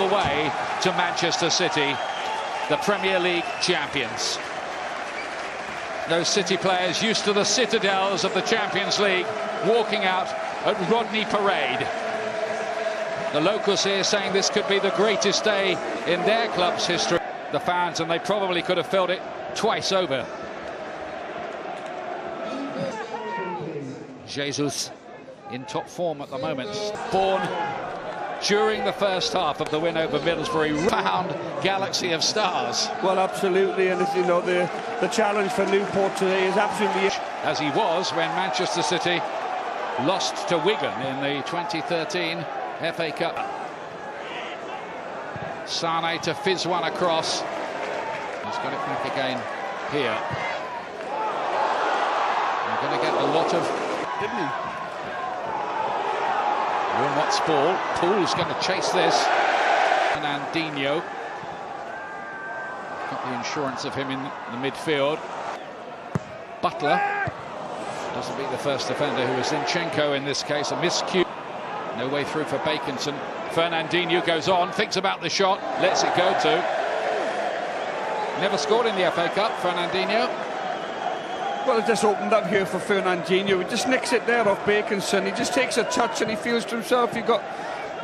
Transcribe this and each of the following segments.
away to Manchester City, the Premier League champions. Those City players used to the citadels of the Champions League, walking out at Rodney Parade. The locals here saying this could be the greatest day in their club's history. The fans, and they probably could have felt it twice over. Jesus in top form at the moment. Born during the first half of the win over Middlesbrough, round galaxy of stars. Well, absolutely, and as you know, the challenge for Newport today is absolutely... As he was when Manchester City lost to Wigan in the 2013 FA Cup. Sane to fizz one across. He's got it back again here. They're going to get a lot of... Didn't he? Wilmot's ball. Poole's going to chase this. Fernandinho. Got the insurance of him in the midfield. Butler. Doesn't beat the first defender, who was Zinchenko in this case. A miscue. No way through for Baconson. Fernandinho goes on, thinks about the shot, lets it go too. Never scored in the FA Cup, Fernandinho. Well, it just opened up here for Fernandinho. He just nicks it there off Baconson. He just takes a touch and he feels to himself. You got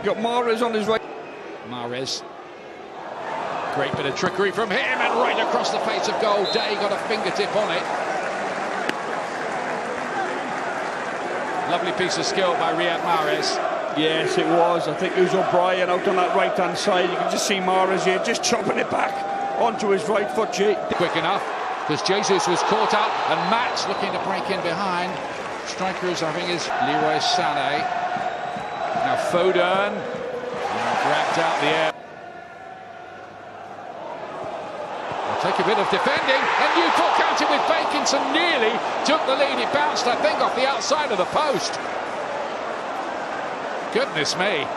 Mahrez on his right. Mahrez. Great bit of trickery from him, and right across the face of goal. Day got a fingertip on it. Lovely piece of skill by Riyad Mahrez. Yes, it was. I think it was O'Brien out on that right-hand side. You can just see Mahrez here just chopping it back onto his right foot. Quick enough, because Jesus was caught up, and Matt's looking to break in behind. Striker is, I think, is Leroy Sané. Now Foden, grabbed out the air. They'll take a bit of defending, and Newport counted with Baconson, nearly took the lead. It bounced, I think, off the outside of the post. Goodness me.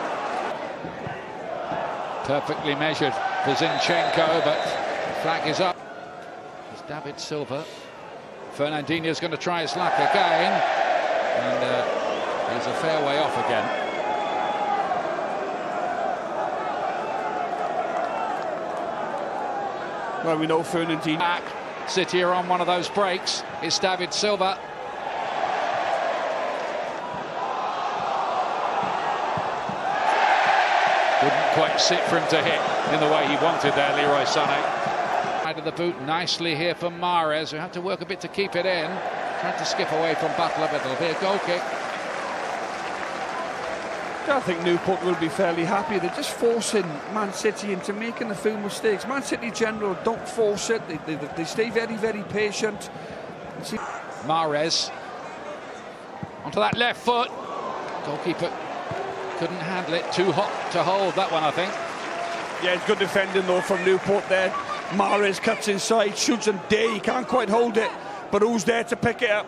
Perfectly measured for Zinchenko, but flag is up. It's David Silva. Fernandinho's going to try his luck again, and he's a fair way off again. Well, we know Fernandinho. Back. City are on one of those breaks. It's David Silva. Wouldn't quite sit for him to hit in the way he wanted there, Leroy Sané. Side of the boot nicely here for Mahrez, who had to work a bit to keep it in. Tried to skip away from Butler, but it'll be a goal kick. I think Newport will be fairly happy. They're just forcing Man City into making a few mistakes. Man City in general don't force it. They stay very, very patient. Mahrez onto that left foot. Goalkeeper couldn't handle it. Too hot to hold that one, I think. Yeah, it's good defending though from Newport there. Mahrez cuts inside, shoots and Day. He can't quite hold it, but who's there to pick it up?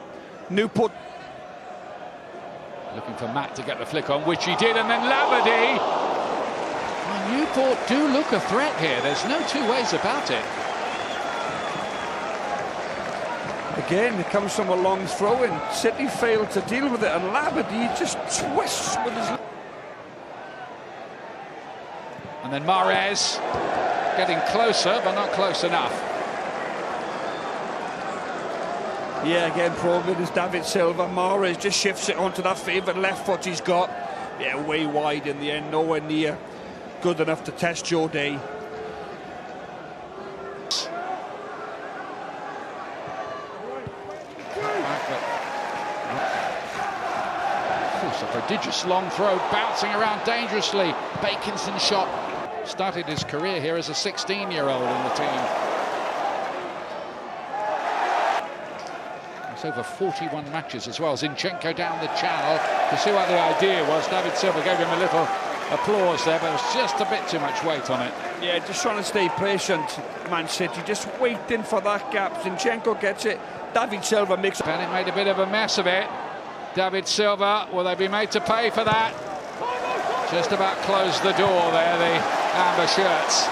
Newport. Looking for Matt to get the flick on, which he did, and then Labadie. Well, Newport do look a threat here. There's no two ways about it. Again, it comes from a long throw-in. City failed to deal with it, and Labadie just twists with his... And then Mahrez getting closer, but not close enough. Yeah, again, problem is David Silva. Mahrez just shifts it onto that favourite left foot he's got. Yeah, way wide in the end, nowhere near good enough to test Joe Day. It's a prodigious long throw, bouncing around dangerously. Baconson shot. Started his career here as a 16-year-old in the team. It's over 41 matches as well. Zinchenko down the channel. You see what the idea was. David Silva gave him a little applause there, but it was just a bit too much weight on it. Yeah, just trying to stay patient, Man City. Just waiting for that gap. Zinchenko gets it. David Silva makes it. Bennett made a bit of a mess of it. David Silva, will they be made to pay for that? Just about closed the door there, the amber shirts.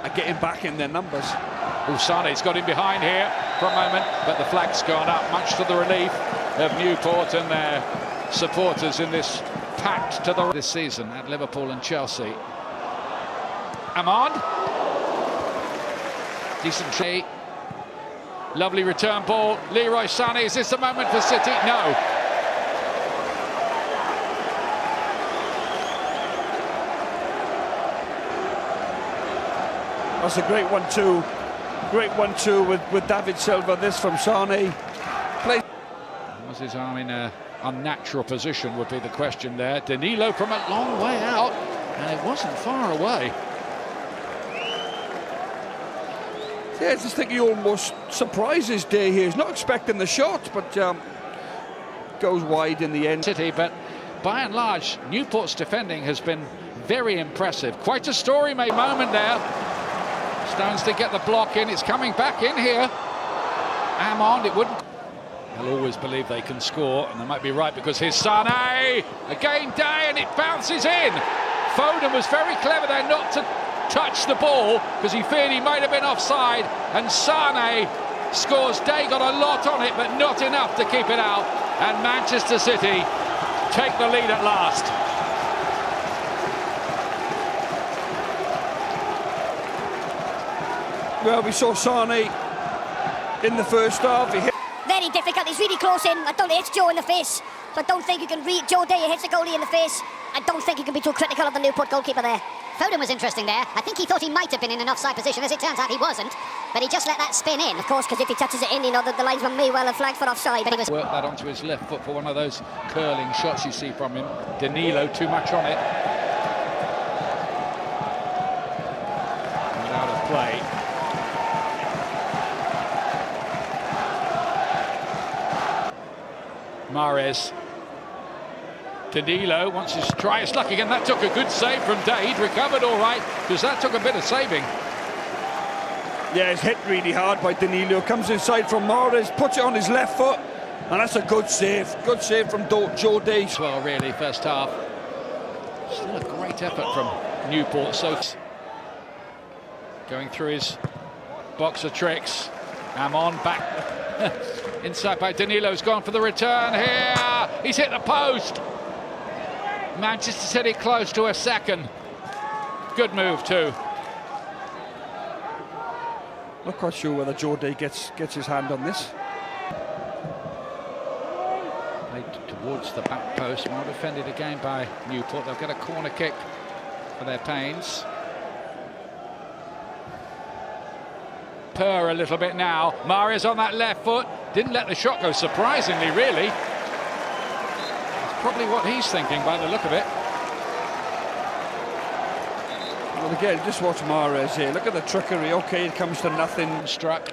Are getting back in their numbers. Sane's got him behind here for a moment, but the flag's gone up, much to the relief of Newport and their supporters in this packed to the this season at Liverpool and Chelsea. Amand, decent shot, lovely return ball. Leroy Sané, is this the moment for City? No. That's a great 1-2. Great 1-2 with David Silva. This from Sané. Was his arm in an unnatural position would be the question there. Danilo from a long way out, and it wasn't far away. Yeah, I just think he almost surprises Day here. He's not expecting the shot, but goes wide in the end. City, but by and large, Newport's defending has been very impressive. Quite a story-made moment there. Stones to get the block in. It's coming back in here. Amand, it wouldn't. They'll always believe they can score, and they might be right because here's Sané. Again, Day, and it bounces in. Foden was very clever there not to touch the ball because he feared he might have been offside, and Sané scores. Day got a lot on it, but not enough to keep it out, and Manchester City take the lead at last. Well, we saw Sané in the first half. He hit very difficult, he's really close in. I don't hit Joe in the face, so I don't think you can read Joe Day hits the goalie in the face. I don't think you can be too critical of the Newport goalkeeper there. Foden was interesting there. I think he thought he might have been in an offside position. As it turns out, he wasn't. But he just let that spin in. Of course, because if he touches it in, you know that the linesman may well have flagged for offside. But he worked that onto his left foot for one of those curling shots you see from him. Danilo too much on it. And out of play. Mahrez. Danilo wants to try his luck again. That took a good save from Dade. Recovered all right, because that took a bit of saving. Yeah, it's hit really hard by Danilo. Comes inside from Mahrez, puts it on his left foot, and that's a good save. Good save from Joe Day. Well, really, first half. Still a great effort from Newport. So going through his box of tricks. Amand back. Inside by Danilo's gone for the return here. He's hit the post. Manchester City close to a second. Good move too. Not quite sure whether Joe Day gets his hand on this. Played towards the back post. Well defended again by Newport. They'll get a corner kick for their pains. Purr a little bit now. Mahrez on that left foot. Didn't let the shot go, surprisingly, really. That's probably what he's thinking by the look of it. Well, again, just watch Mahrez here. Look at the trickery. OK, it comes to nothing. Struck.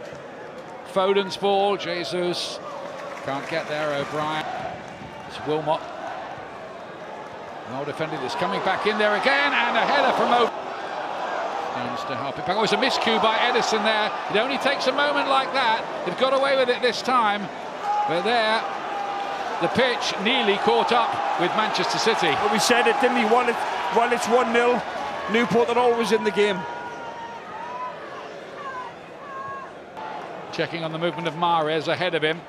Foden's ball. Jesus can't get there. O'Brien. It's Wilmot. Well defended. It's coming back in there again. And a header from O'Brien. To help it back. Oh, it's a miscue by Edison there. It only takes a moment like that. They've got away with it this time. But there, the pitch nearly caught up with Manchester City. But we said it, didn't we? While it's 1-0, Newport are always in the game. Checking on the movement of Mahrez ahead of him.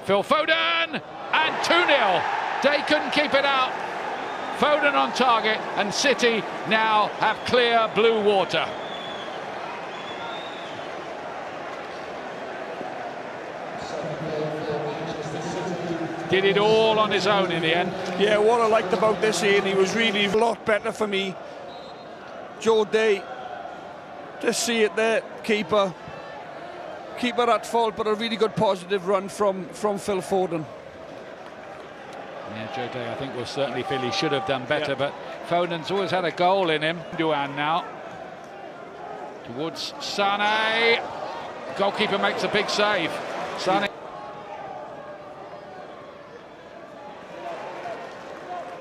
Phil Foden! And 2-0. Day couldn't keep it out. Foden on target, and City now have clear blue water. Did it all on his own in the end. Yeah, what I liked about this, Ian, he was really a lot better for me. Joe Day, just see it there, keeper at fault, but a really good positive run from Phil Foden. Yeah, Joe Day, I think, will certainly feel he should have done better, but Foden's always had a goal in him. Duan now. Towards Sané. Goalkeeper makes a big save. Sané.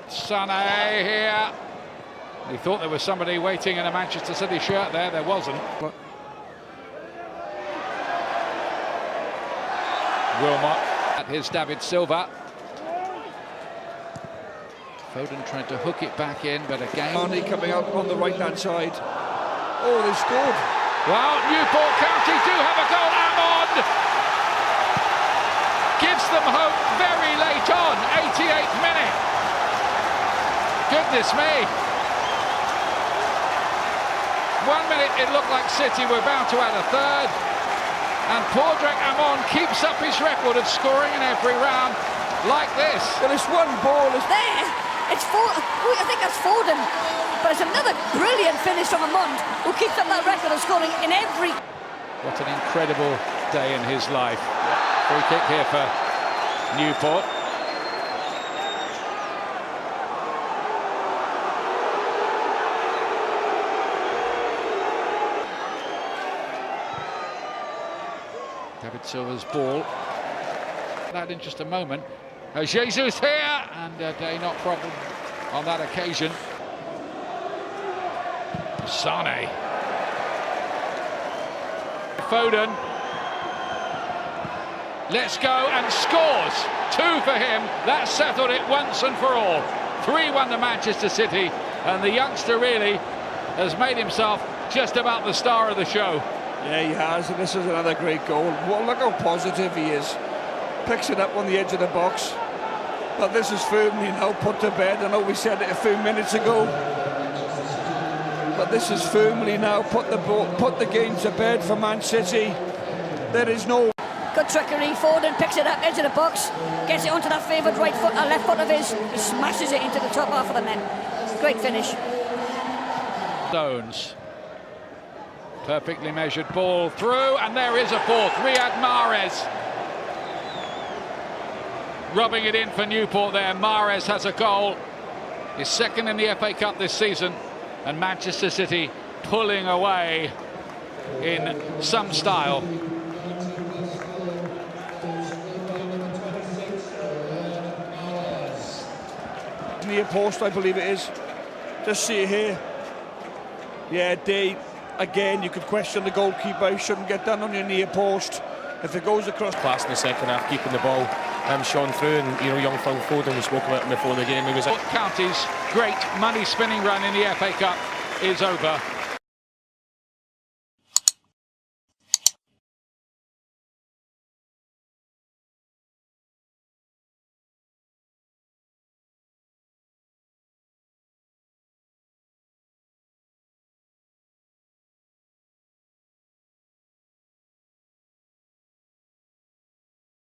Sané here. He thought there was somebody waiting in a Manchester City shirt there. There wasn't. Wilmot. Here's David Silva. Foden tried to hook it back in, but again... Arnie coming out on the right-hand side. Oh, they scored. Well, Newport County do have a goal. Amond gives them hope very late on, 88th minute. Goodness me. 1 minute it looked like City were about to add a third, and Padraig Amond keeps up his record of scoring in every round like this. Well, it's one ball. It's There, it's I think that's Foden. But it's another brilliant finish from Amond, who keeps up that record of scoring in every... What an incredible day in his life. Free kick here for Newport. David Silva's ball. That in just a moment. Jesus here, and a day not problem on that occasion. Sane. Foden. Let's go, and scores. 2 for him. That settled it once and for all. 3-1 to Manchester City, and the youngster really has made himself just about the star of the show. Yeah, he has, and this is another great goal. Well, look how positive he is. Picks it up on the edge of the box. But this is firmly now put to bed. I know we said it a few minutes ago. But this is firmly now put the game to bed for Man City. There is no... Good trickery. Foden picks it up, edge of the box, gets it onto that favoured left foot of his. He smashes it into the top half of the net. Great finish. Stones. Perfectly measured ball through, and there is a fourth. Riyad Mahrez. Rubbing it in for Newport there. Mahrez has a goal. His second in the FA Cup this season. And Manchester City pulling away in some style. Near post, I believe it is. Just see it here. Yeah, Day. Again, you could question the goalkeeper. You shouldn't get done on your near post. If it goes across... Class in the second half, keeping the ball shone through, and young Phil Foden, we spoke about him before the game. He was County's great money spinning run in the FA Cup is over.